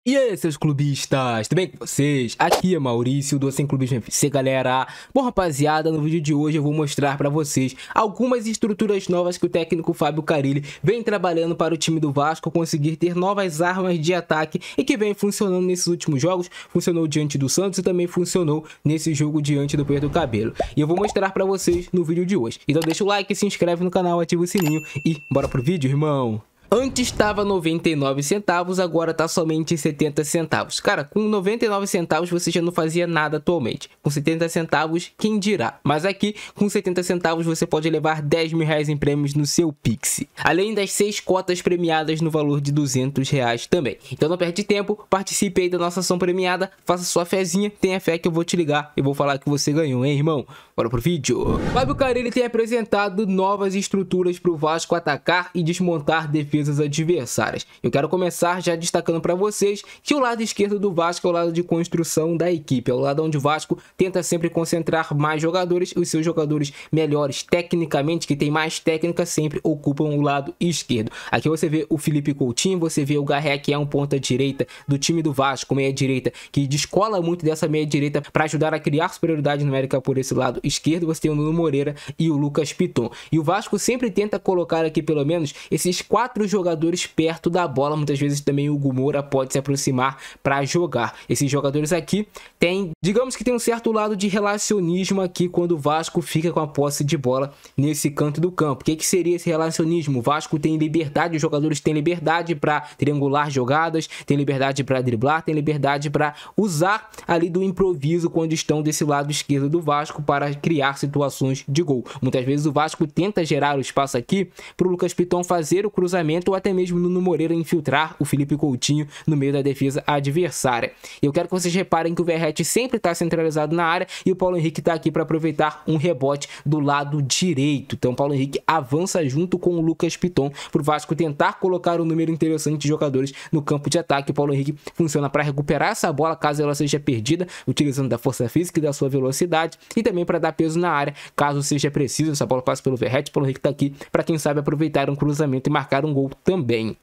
E aí, seus clubistas, tudo bem com vocês? Aqui é Maurício do Sem Clubismo FC, galera. Bom, rapaziada, no vídeo de hoje eu vou mostrar pra vocês algumas estruturas novas que o técnico Fábio Carille vem trabalhando para o time do Vasco conseguir ter novas armas de ataque e que vem funcionando nesses últimos jogos. Funcionou diante do Santos e também funcionou nesse jogo diante do Pedro Cabello. E eu vou mostrar pra vocês no vídeo de hoje. Então deixa o like, se inscreve no canal, ativa o sininho e bora pro vídeo, irmão! Antes estava 99 centavos, agora tá somente 70 centavos. Cara, com 99 centavos você já não fazia nada atualmente. Com 70 centavos, quem dirá? Mas aqui, com 70 centavos, você pode levar 10 mil reais em prêmios no seu Pix. Além das 6 cotas premiadas no valor de 200 reais também. Então não perde tempo, participe aí da nossa ação premiada, faça sua fezinha, tenha fé que eu vou te ligar e vou falar que você ganhou, hein, irmão? Bora pro vídeo. Fábio Carille tem apresentado novas estruturas para o Vasco atacar e desmontar defesas adversárias. Eu quero começar já destacando para vocês que o lado esquerdo do Vasco é o lado de construção da equipe, é o lado onde o Vasco tenta sempre concentrar mais jogadores, os seus jogadores melhores tecnicamente, que tem mais técnica, sempre ocupam o lado esquerdo. Aqui você vê o Felipe Coutinho, você vê o Garré, que é um ponta direita do time do Vasco, meia direita, que descola muito dessa meia direita para ajudar a criar superioridade numérica por esse lado esquerdo. Você tem o Nuno Moreira e o Lucas Piton. E o Vasco sempre tenta colocar aqui pelo menos esses 4 jogadores perto da bola. Muitas vezes também o Hugo Moura pode se aproximar para jogar. Esses jogadores aqui têm, digamos que tem um certo lado de relacionismo aqui quando o Vasco fica com a posse de bola nesse canto do campo. O que seria esse relacionismo? O Vasco tem liberdade, os jogadores têm liberdade para triangular jogadas, tem liberdade para driblar, tem liberdade para usar ali do improviso quando estão desse lado esquerdo do Vasco para criar situações de gol. Muitas vezes o Vasco tenta gerar o espaço aqui para o Lucas Piton fazer o cruzamento ou até mesmo no Nuno Moreira infiltrar o Felipe Coutinho no meio da defesa adversária. Eu quero que vocês reparem que o Verratti sempre está centralizado na área e o Paulo Henrique está aqui para aproveitar um rebote do lado direito. Então o Paulo Henrique avança junto com o Lucas Piton para o Vasco tentar colocar um número interessante de jogadores no campo de ataque. O Paulo Henrique funciona para recuperar essa bola caso ela seja perdida, utilizando da força física e da sua velocidade, e também para dar peso na área caso seja preciso. Essa bola passa pelo Verratti, o Paulo Henrique está aqui para quem sabe aproveitar um cruzamento e marcar um gol também.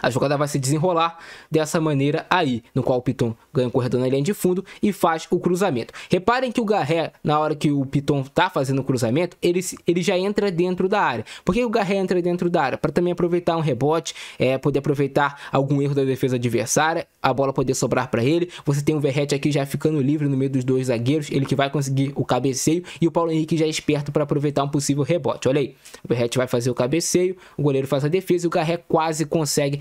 A jogada vai se desenrolar dessa maneira aí, no qual o Piton ganha o corredor na linha de fundo e faz o cruzamento. Reparem que o Garré, na hora que o Piton está fazendo o cruzamento, ele já entra dentro da área. Por que o Garré entra dentro da área? Para também aproveitar um rebote, poder aproveitar algum erro da defesa adversária, a bola poder sobrar para ele. Você tem o Verratti aqui já ficando livre no meio dos dois zagueiros, ele que vai conseguir o cabeceio, e o Paulo Henrique já é esperto para aproveitar um possível rebote. Olha aí, o Verratti vai fazer o cabeceio, o goleiro faz a defesa e o Garré quase consegue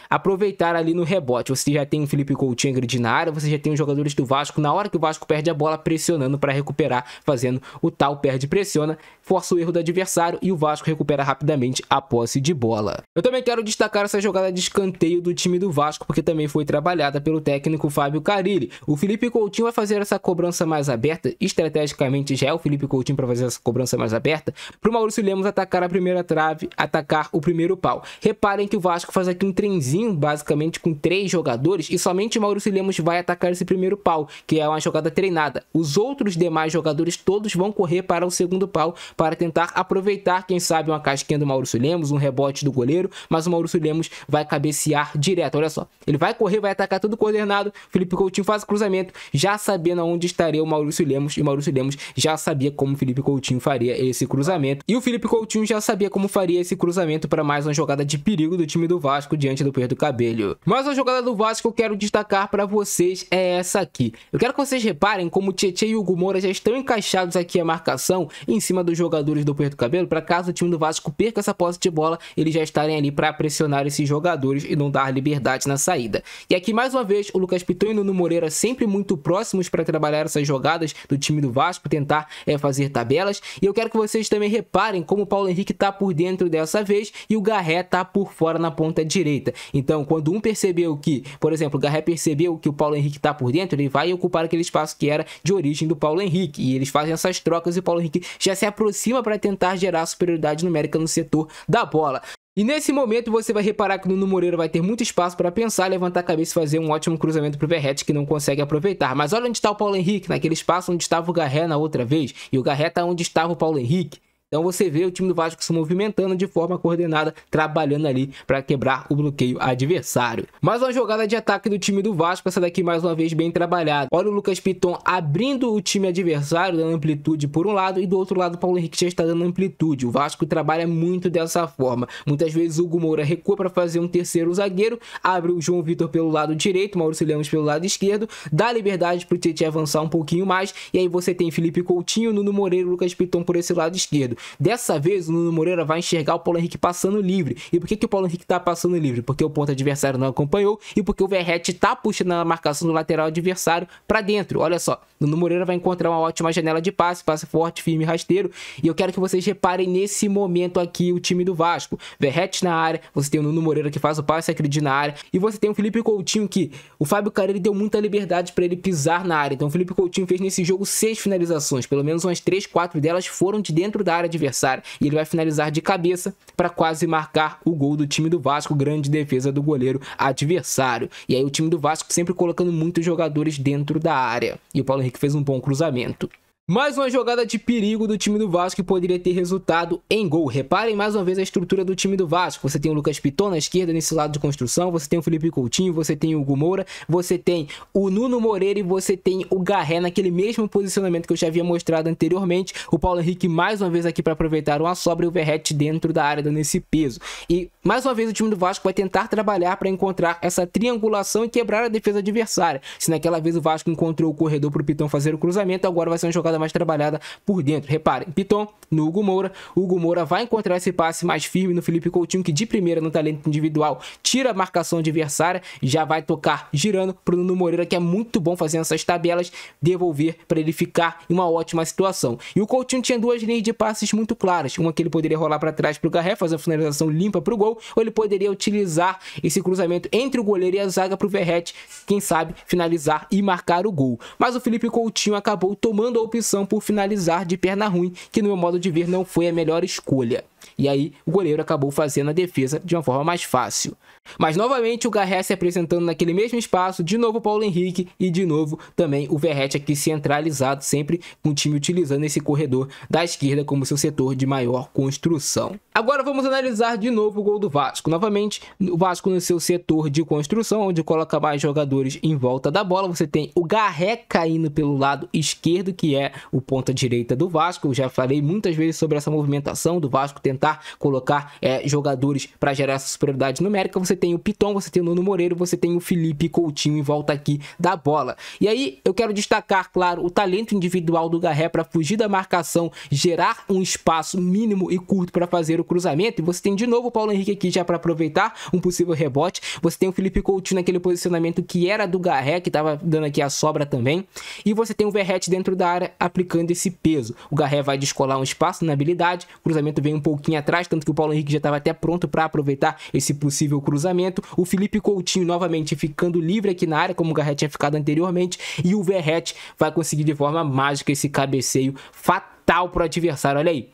aproveitar ali no rebote. Você já tem o Felipe Coutinho agredindo na área, você já tem os jogadores do Vasco, na hora que o Vasco perde a bola, pressionando para recuperar, fazendo o tal perde-pressiona, força o erro do adversário e o Vasco recupera rapidamente a posse de bola. Eu também quero destacar essa jogada de escanteio do time do Vasco, porque também foi trabalhada pelo técnico Fábio Carille. O Felipe Coutinho vai fazer essa cobrança mais aberta, estrategicamente já é o Felipe Coutinho para fazer essa cobrança mais aberta, para o Maurício Lemos atacar a primeira trave, atacar o primeiro pau. Reparem que o Vasco faz aqui um trenzinho, basicamente com 3 jogadores, e somente o Maurício Lemos vai atacar esse primeiro pau, que é uma jogada treinada. Os outros demais jogadores todos vão correr para o segundo pau, para tentar aproveitar, quem sabe, uma casquinha do Maurício Lemos, um rebote do goleiro, mas o Maurício Lemos vai cabecear direto. Olha só, ele vai correr, vai atacar tudo coordenado, Felipe Coutinho faz o cruzamento, já sabendo onde estaria o Maurício Lemos, e o Maurício Lemos já sabia como o Felipe Coutinho faria esse cruzamento, e o Felipe Coutinho já sabia como faria esse cruzamento para mais uma jogada de perigo do time do Vasco diante do Pedro Cabello. Mas a jogada do Vasco que eu quero destacar para vocês é essa aqui. Eu quero que vocês reparem como o Tietê e o Hugo Moura já estão encaixados aqui a marcação em cima dos jogadores do Pedro Cabello, para caso o time do Vasco perca essa posse de bola, eles já estarem ali para pressionar esses jogadores e não dar liberdade na saída. E aqui mais uma vez o Lucas Piton e o Nuno Moreira sempre muito próximos para trabalhar essas jogadas do time do Vasco, tentar fazer tabelas. E eu quero que vocês também reparem como o Paulo Henrique está por dentro dessa vez e o Garré está por fora na ponta direita. Então, quando um percebeu que, por exemplo, o Garré percebeu que o Paulo Henrique está por dentro, ele vai ocupar aquele espaço que era de origem do Paulo Henrique. E eles fazem essas trocas e o Paulo Henrique já se aproxima para tentar gerar superioridade numérica no setor da bola. E nesse momento você vai reparar que o Nuno Moreira vai ter muito espaço para pensar, levantar a cabeça e fazer um ótimo cruzamento para o Verratti, que não consegue aproveitar. Mas olha onde está o Paulo Henrique, naquele espaço onde estava o Garré na outra vez. E o Garré está onde estava o Paulo Henrique. Então você vê o time do Vasco se movimentando de forma coordenada, trabalhando ali para quebrar o bloqueio adversário. Mais uma jogada de ataque do time do Vasco, essa daqui mais uma vez bem trabalhada. Olha o Lucas Piton abrindo o time adversário, dando amplitude por um lado, e do outro lado o Paulo Henrique já está dando amplitude. O Vasco trabalha muito dessa forma. Muitas vezes o Hugo Moura recua para fazer um terceiro zagueiro, abre o João Vitor pelo lado direito, Maurício Lemos pelo lado esquerdo, dá liberdade para o Tietchan avançar um pouquinho mais, e aí você tem Felipe Coutinho, Nuno Moreira e Lucas Piton por esse lado esquerdo. Dessa vez o Nuno Moreira vai enxergar o Paulo Henrique passando livre. E por que o Paulo Henrique está passando livre? Porque o ponto adversário não acompanhou e porque o Verratti está puxando a marcação do lateral adversário para dentro. Olha só, Nuno Moreira vai encontrar uma ótima janela de passe forte, firme e rasteiro, e eu quero que vocês reparem nesse momento aqui o time do Vasco. Verratti na área, você tem o Nuno Moreira que faz o passe, acredita na área, e você tem o Felipe Coutinho que o Fábio Carille deu muita liberdade para ele pisar na área. Então o Felipe Coutinho fez nesse jogo 6 finalizações, pelo menos umas 3, 4 delas foram de dentro da área adversária, e ele vai finalizar de cabeça para quase marcar o gol do time do Vasco. Grande defesa do goleiro adversário. E aí o time do Vasco sempre colocando muitos jogadores dentro da área, e o Paulo Henrique fez um bom cruzamento. Mais uma jogada de perigo do time do Vasco que poderia ter resultado em gol. Reparem mais uma vez a estrutura do time do Vasco. Você tem o Lucas Piton na esquerda, nesse lado de construção. Você tem o Felipe Coutinho, você tem o Hugo Moura, você tem o Nuno Moreira e você tem o Garré naquele mesmo posicionamento que eu já havia mostrado anteriormente. O Paulo Henrique mais uma vez aqui para aproveitar uma sobra e o Verratti dentro da área dando esse peso. E mais uma vez o time do Vasco vai tentar trabalhar para encontrar essa triangulação e quebrar a defesa adversária. Se naquela vez o Vasco encontrou o corredor para o Piton fazer o cruzamento, agora vai ser uma jogada mais trabalhada por dentro. Reparem, Piton no Hugo Moura. O Hugo Moura vai encontrar esse passe mais firme no Felipe Coutinho, que de primeira no talento individual tira a marcação adversária e já vai tocar girando para o Nuno Moreira, que é muito bom fazendo essas tabelas, devolver para ele ficar em uma ótima situação. E o Coutinho tinha duas linhas de passes muito claras, uma que ele poderia rolar para trás para o Garré, fazer a finalização limpa para o gol, ou ele poderia utilizar esse cruzamento entre o goleiro e a zaga para o Verratti, quem sabe finalizar e marcar o gol. Mas o Felipe Coutinho acabou tomando a opção por finalizar de perna ruim, que no meu modo de ver não foi a melhor escolha. E aí o goleiro acabou fazendo a defesa de uma forma mais fácil. Mas novamente o Garré se apresentando naquele mesmo espaço, de novo o Paulo Henrique e de novo também o Verratti aqui centralizado, sempre com o time utilizando esse corredor da esquerda como seu setor de maior construção. Agora vamos analisar de novo o gol do Vasco. Novamente o Vasco no seu setor de construção, onde coloca mais jogadores em volta da bola. Você tem o Garré caindo pelo lado esquerdo, que é o ponta direita do Vasco. Eu já falei muitas vezes sobre essa movimentação do Vasco tentar colocar jogadores para gerar essa superioridade numérica. Você tem o Piton, você tem o Nuno Moreira, você tem o Felipe Coutinho em volta aqui da bola. E aí eu quero destacar, claro, o talento individual do Garré para fugir da marcação, gerar um espaço mínimo e curto para fazer o cruzamento. E você tem de novo o Paulo Henrique aqui já para aproveitar um possível rebote. Você tem o Felipe Coutinho naquele posicionamento que era do Garré, que estava dando aqui a sobra também. E você tem o Verratti dentro da área aplicando esse peso. O Garré vai descolar um espaço na habilidade, o cruzamento vem um pouquinho atrás, tanto que o Paulo Henrique já estava até pronto para aproveitar esse possível cruzamento. O Felipe Coutinho novamente ficando livre aqui na área, como o Garré tinha ficado anteriormente, e o Verratti vai conseguir de forma mágica esse cabeceio fatal para o adversário. Olha aí,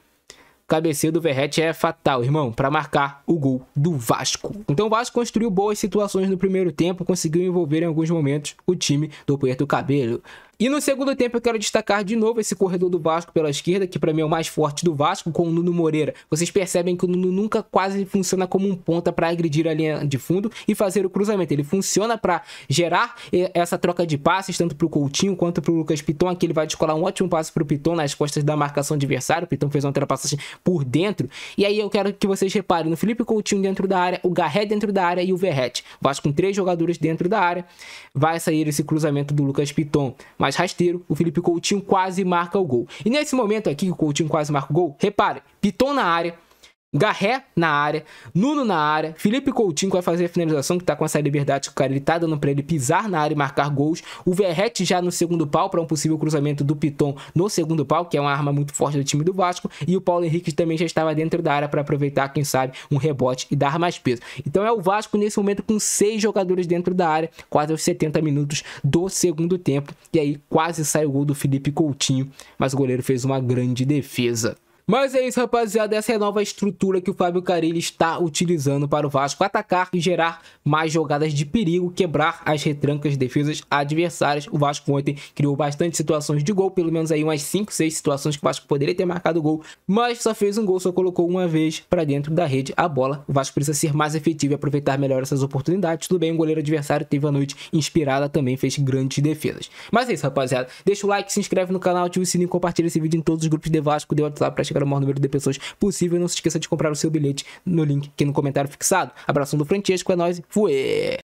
o cabeceio do Verratti é fatal, irmão, para marcar o gol do Vasco. Então o Vasco construiu boas situações no primeiro tempo, conseguiu envolver em alguns momentos o time do Puerto Cabello. E no segundo tempo eu quero destacar de novo esse corredor do Vasco pela esquerda, que para mim é o mais forte do Vasco, com o Nuno Moreira. Vocês percebem que o Nuno nunca quase funciona como um ponta para agredir a linha de fundo e fazer o cruzamento. Ele funciona para gerar essa troca de passes, tanto para o Coutinho quanto para o Lucas Piton. Aqui ele vai descolar um ótimo passe para o Piton nas costas da marcação adversária. O Piton fez uma ultrapassagem por dentro. E aí eu quero que vocês reparem no Felipe Coutinho dentro da área, o Garré dentro da área e o Verratti. Vasco com 3 jogadores dentro da área. Vai sair esse cruzamento do Lucas Piton mais rasteiro, o Felipe Coutinho quase marca o gol. E nesse momento aqui que o Coutinho quase marca o gol, repare, Piton na área, Garré na área, Nuno na área, Felipe Coutinho que vai fazer a finalização, que tá com essa liberdade que o cara ele tá dando para ele pisar na área e marcar gols. O Verratti já no segundo pau para um possível cruzamento do Piton no segundo pau, que é uma arma muito forte do time do Vasco, e o Paulo Henrique também já estava dentro da área para aproveitar, quem sabe, um rebote e dar mais peso. Então é o Vasco nesse momento com 6 jogadores dentro da área, quase aos 70 minutos do segundo tempo, e aí quase sai o gol do Felipe Coutinho, mas o goleiro fez uma grande defesa. Mas é isso, rapaziada, essa é a nova estrutura que o Fábio Carille está utilizando para o Vasco atacar e gerar mais jogadas de perigo, quebrar as retrancas defesas adversárias. O Vasco ontem criou bastante situações de gol, pelo menos aí umas 5, 6 situações que o Vasco poderia ter marcado gol, mas só fez um gol, só colocou uma vez para dentro da rede a bola. O Vasco precisa ser mais efetivo e aproveitar melhor essas oportunidades. Tudo bem, o goleiro adversário teve a noite inspirada, também fez grandes defesas. Mas é isso, rapaziada, deixa o like, se inscreve no canal, ativa o sininho e compartilha esse vídeo em todos os grupos de Vasco, de WhatsApp, para chegar ao maior número de pessoas possível. Não se esqueça de comprar o seu bilhete no link aqui no comentário fixado. Abração do Francesco, é nóis, fui!